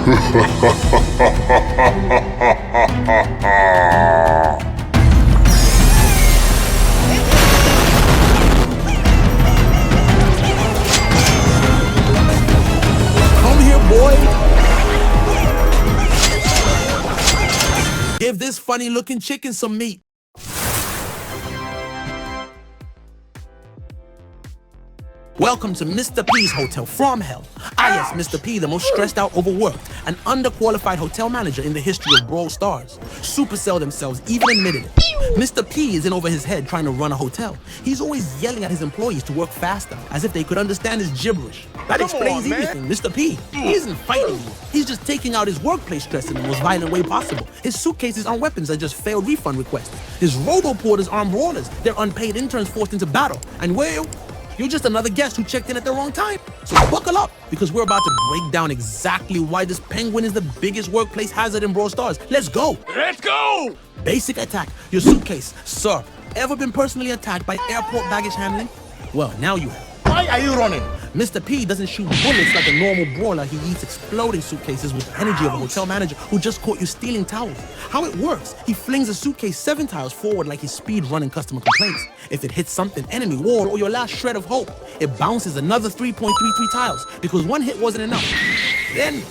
Come here, boy. Give this funny-looking chicken some meat. Welcome to Mr. P's hotel from hell. Yes, Mr. P, the most stressed out, overworked, and underqualified hotel manager in the history of Brawl stars. Supercell themselves even admitted it. Mr. P is in over his head trying to run a hotel. He's always yelling at his employees to work faster, as if they could understand his gibberish. That explains everything, Mr. P. He isn't fighting you. He's just taking out his workplace stress in the most violent way possible. His suitcases aren't weapons that just failed refund requests. His robo-porters aren't brawlers. They're unpaid interns forced into battle. And well, you're just another guest who checked in at the wrong time. So buckle up, because we're about to break down exactly why this penguin is the biggest workplace hazard in Brawl Stars. Let's go! Let's go! Basic attack, your suitcase. Sir, ever been personally attacked by airport baggage handling? Well, now you have. Why are you running? Mr. P doesn't shoot bullets like a normal brawler. He eats exploding suitcases with the energy of a hotel manager who just caught you stealing towels. How it works, he flings a suitcase 7 tiles forward like he's speed running customer complaints. If it hits something, enemy, wall, or your last shred of hope, it bounces another 3.33 tiles because one hit wasn't enough. Then,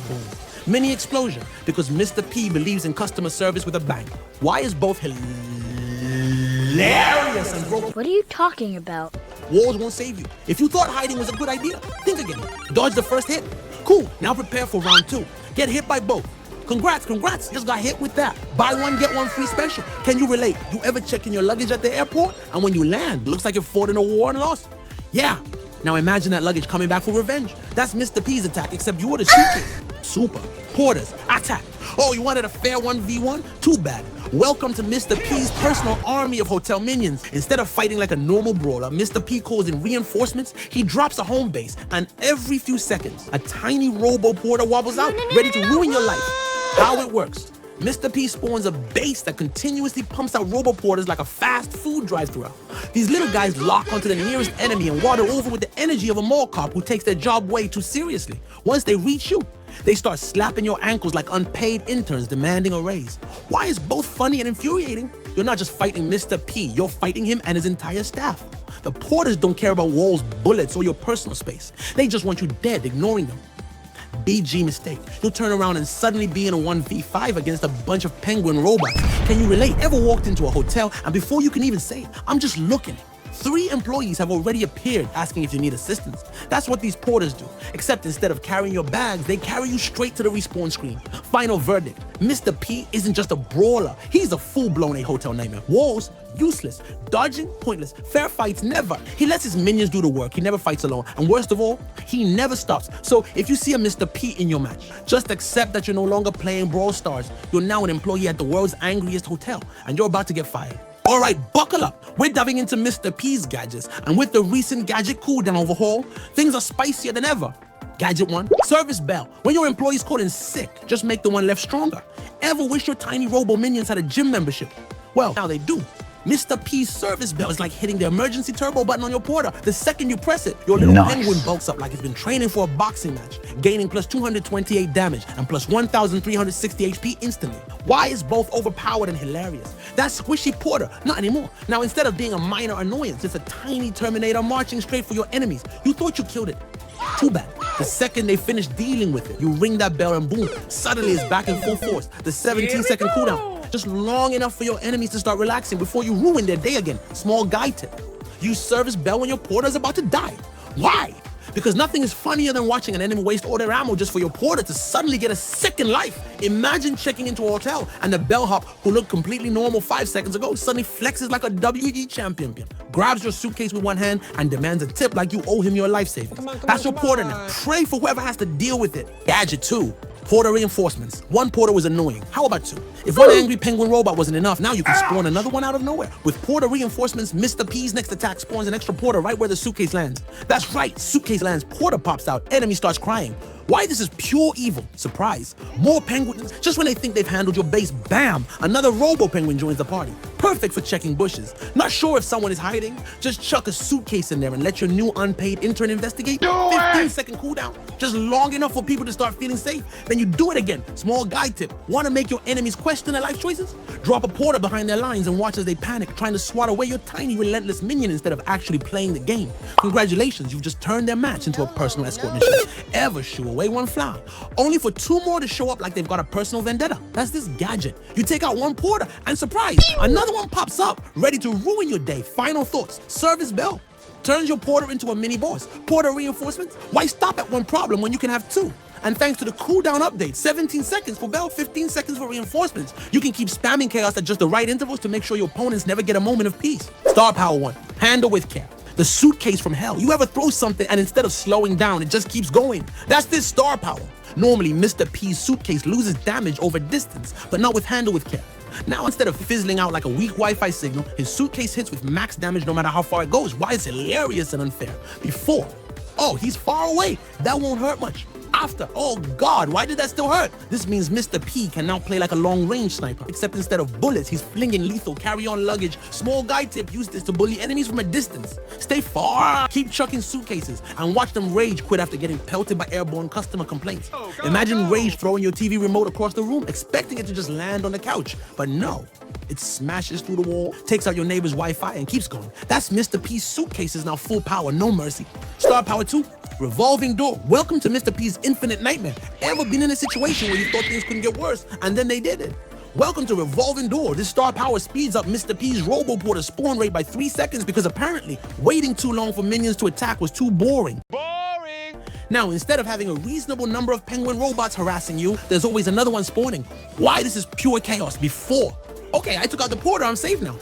boom. Mini explosion because Mr. P believes in customer service with a bang. Why is both hilarious and broken? What are you talking about? Walls won't save you. If you thought hiding was a good idea, think again. Dodge the first hit. Cool, now prepare for round 2. Get hit by both. Congrats, just got hit with that. Buy one, get one free special. Can you relate? You ever check in your luggage at the airport? And when you land, it looks like you fought in a war and lost? Yeah. Now imagine that luggage coming back for revenge. That's Mr. P's attack, except you were the suitcase. Super. Porters, attack. Oh, you wanted a fair 1v1? Too bad. Welcome to Mr. P's personal army of hotel minions. Instead of fighting like a normal brawler, Mr. P calls in reinforcements. He drops a home base, and every few seconds, a tiny robo-porter wobbles out, ready to ruin your life. How it works. Mr. P spawns a base that continuously pumps out robo-porters like a fast food drive-thru. These little guys lock onto the nearest enemy and water over with the energy of a mall cop who takes their job way too seriously. Once they reach you, they start slapping your ankles like unpaid interns demanding a raise. Why is both funny and infuriating? You're not just fighting Mr. P, you're fighting him and his entire staff. The porters don't care about walls, bullets, or your personal space. They just want you dead, ignoring them. BG mistake. You'll turn around and suddenly be in a 1v5 against a bunch of penguin robots. Can you relate? Ever walked into a hotel and before you can even say, I'm just looking, 3 employees have already appeared asking if you need assistance. That's what these porters do. Except instead of carrying your bags, they carry you straight to the respawn screen. Final verdict. Mr. P isn't just a brawler. He's a full-blown hotel nightmare. Walls, useless. Dodging, pointless. Fair fights, never. He lets his minions do the work. He never fights alone. And worst of all, he never stops. So if you see a Mr. P in your match, just accept that you're no longer playing Brawl Stars. You're now an employee at the world's angriest hotel, and you're about to get fired. All right, buckle up. We're diving into Mr. P's gadgets, and with the recent gadget cooldown overhaul, things are spicier than ever. Gadget 1, service bell. When your employee's called in sick, just make the one left stronger. Ever wish your tiny robo minions had a gym membership? Well, now they do. Mr. P's service bell is like hitting the emergency turbo button on your porter. The second you press it, your little penguin bulks up like it's been training for a boxing match, gaining plus 228 damage and plus 1,360 HP instantly. Why is both overpowered and hilarious? That squishy porter, not anymore. Now instead of being a minor annoyance, it's a tiny Terminator marching straight for your enemies. You thought you killed it. Too bad. The second they finish dealing with it, you ring that bell and boom, suddenly it's back in full force. The 17-second cooldown. Just long enough for your enemies to start relaxing before you ruin their day again. Small guide tip. Use service bell when your porter is about to die. Why? Because nothing is funnier than watching an enemy waste all their ammo just for your porter to suddenly get a second life. Imagine checking into a hotel and the bellhop who looked completely normal 5 seconds ago suddenly flexes like a WE champion, grabs your suitcase with one hand and demands a tip like you owe him your life savings. That's your porter now. Pray for whoever has to deal with it. Gadget 2. Porter reinforcements. One porter was annoying. How about 2? If one angry penguin robot wasn't enough, now you can spawn another one out of nowhere. With porter reinforcements, Mr. P's next attack spawns an extra porter right where the suitcase lands. That's right, suitcase lands, porter pops out, enemy starts crying. Why this is pure evil. Surprise. More penguins. Just when they think they've handled your base, bam, another robo-penguin joins the party. Perfect for checking bushes. Not sure if someone is hiding? Just chuck a suitcase in there and let your new unpaid intern investigate. 15-second cooldown. Just long enough for people to start feeling safe. Then you do it again. Small guide tip. Want to make your enemies question their life choices? Drop a porter behind their lines and watch as they panic, trying to swat away your tiny relentless minion instead of actually playing the game. Congratulations, you've just turned their match into a personal escort mission. Ever shoo away one fly. Only for 2 more to show up like they've got a personal vendetta. That's this gadget. You take out one porter and surprise, another one pops up, ready to ruin your day. Final thoughts. Service bell. Turns your porter into a mini boss. Porter reinforcements? Why stop at one problem when you can have 2? And thanks to the cooldown update, 17 seconds for bell, 15 seconds for reinforcements, you can keep spamming chaos at just the right intervals to make sure your opponents never get a moment of peace. Star Power 1. Handle with care. The suitcase from hell. You ever throw something and instead of slowing down, it just keeps going? That's this star power. Normally, Mr. P's suitcase loses damage over distance, but not with Handle with Care. Now, instead of fizzling out like a weak Wi-Fi signal, his suitcase hits with max damage no matter how far it goes. Why it's hilarious and unfair. Before, oh, he's far away. That won't hurt much. After, oh God, why did that still hurt? This means Mr. P can now play like a long-range sniper, except instead of bullets, he's flinging lethal carry-on luggage. Small guide tip, use this to bully enemies from a distance. Stay far, keep chucking suitcases, and watch them rage quit after getting pelted by airborne customer complaints. Imagine rage throwing your TV remote across the room, expecting it to just land on the couch, but no. It smashes through the wall, takes out your neighbor's Wi-Fi, and keeps going. That's Mr. P's suitcase is now full power, no mercy. Star Power 2, Revolving Door. Welcome to Mr. P's infinite nightmare. Ever been in a situation where you thought things couldn't get worse, and then they did it? Welcome to Revolving Door. This star power speeds up Mr. P's robo-porter spawn rate by 3 seconds because apparently waiting too long for minions to attack was too boring. Now, instead of having a reasonable number of penguin robots harassing you, there's always another one spawning. Why this is pure chaos. Before, okay, I took out the porter, I'm safe now.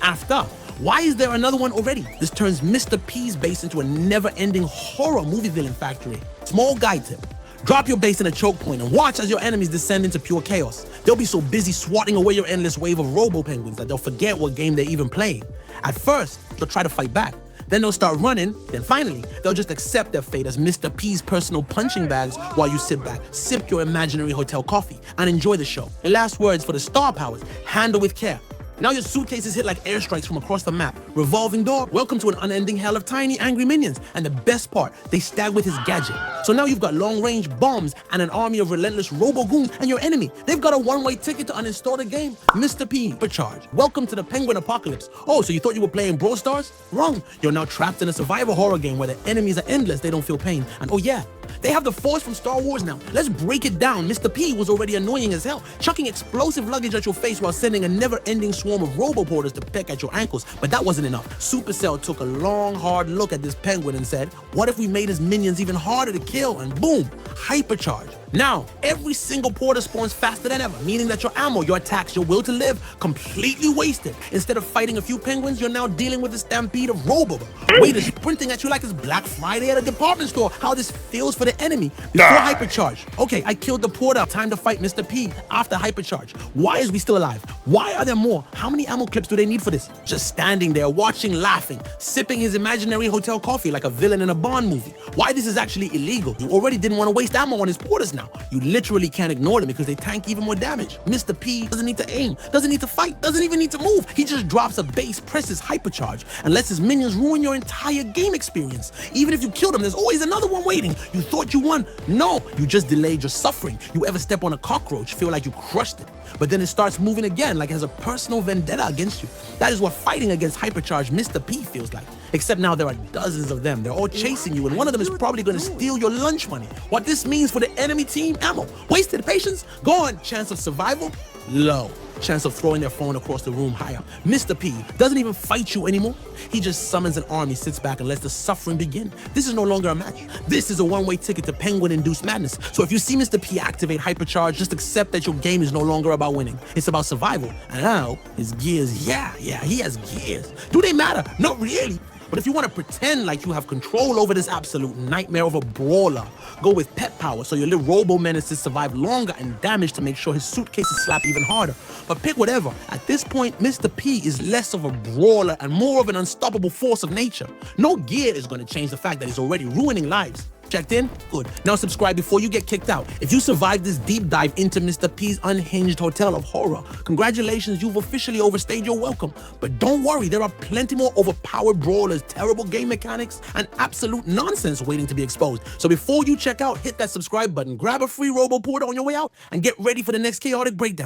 After, why is there another one already? This turns Mr. P's base into a never-ending horror movie villain factory. Small guide tip. Drop your base in a choke point and watch as your enemies descend into pure chaos. They'll be so busy swatting away your endless wave of robo-penguins that they'll forget what game they even played. At first, they'll try to fight back. Then they'll start running, then finally, they'll just accept their fate as Mr. P's personal punching bags while you sit back, sip your imaginary hotel coffee, and enjoy the show. The last words for the star powers, handle with care. Now your suitcases hit like airstrikes from across the map. Revolving Door, welcome to an unending hell of tiny, angry minions. And the best part, they stag with his gadget. So now you've got long-range bombs and an army of relentless robo-goons, and your enemy, they've got a one-way ticket to uninstall the game. Mr. P, Hypercharge. Welcome to the Penguin Apocalypse. Oh, so you thought you were playing Brawl Stars? Wrong. You're now trapped in a survival horror game where the enemies are endless, they don't feel pain. And oh yeah, they have the Force from Star Wars now. Let's break it down. Mr. P was already annoying as hell, chucking explosive luggage at your face while sending a never-ending swarm of robo-porters to peck at your ankles. But that wasn't enough. Supercell took a long, hard look at this penguin and said, what if we made his minions even harder to kill? And boom, Hypercharge. Now, every single porter spawns faster than ever, meaning that your ammo, your attacks, your will to live, completely wasted. Instead of fighting a few penguins, you're now dealing with a stampede of robo. Wait, is sprinting at you like it's Black Friday at a department store. How this feels for the enemy. Before Hypercharge. Okay, I killed the porter. Time to fight Mr. P after Hypercharge. Why is we still alive? Why are there more? How many ammo clips do they need for this? Just standing there, watching, laughing, sipping his imaginary hotel coffee like a villain in a Bond movie. Why this is actually illegal. You already didn't want to waste ammo on his porters now. You literally can't ignore them because they tank even more damage. Mr. P doesn't need to aim, doesn't need to fight, doesn't even need to move. He just drops a base, presses Hypercharge, and lets his minions ruin your entire game experience. Even if you kill them, there's always another one waiting. You thought you won. No, you just delayed your suffering. You ever step on a cockroach, feel like you crushed it, but then it starts moving again like it has a personal vendetta against you. That is what fighting against Hypercharge Mr. P feels like. Except now there are dozens of them. They're all chasing you, and one of them is probably going to steal your lunch money. What this means for the enemy team, ammo. Wasted patience? Gone. Chance of survival? Low. Chance of throwing their phone across the room? Higher. Mr. P doesn't even fight you anymore. He just summons an army, sits back, and lets the suffering begin. This is no longer a match. This is a one-way ticket to penguin-induced madness. So if you see Mr. P activate Hypercharge, just accept that your game is no longer about winning. It's about survival. And now, his gears, yeah, he has gears. Do they matter? Not really. But if you want to pretend like you have control over this absolute nightmare of a brawler, go with pet power so your little robo-menaces survive longer and damage to make sure his suitcases slap even harder. But pick whatever. At this point, Mr. P is less of a brawler and more of an unstoppable force of nature. No gear is going to change the fact that he's already ruining lives. Checked in? Good. Now subscribe before you get kicked out. If you survive this deep dive into Mr. P's unhinged hotel of horror, congratulations, you've officially overstayed your welcome. But don't worry, there are plenty more overpowered brawlers, terrible game mechanics, and absolute nonsense waiting to be exposed. So before you check out, hit that subscribe button, grab a free robo-porter on your way out, and get ready for the next chaotic breakdown.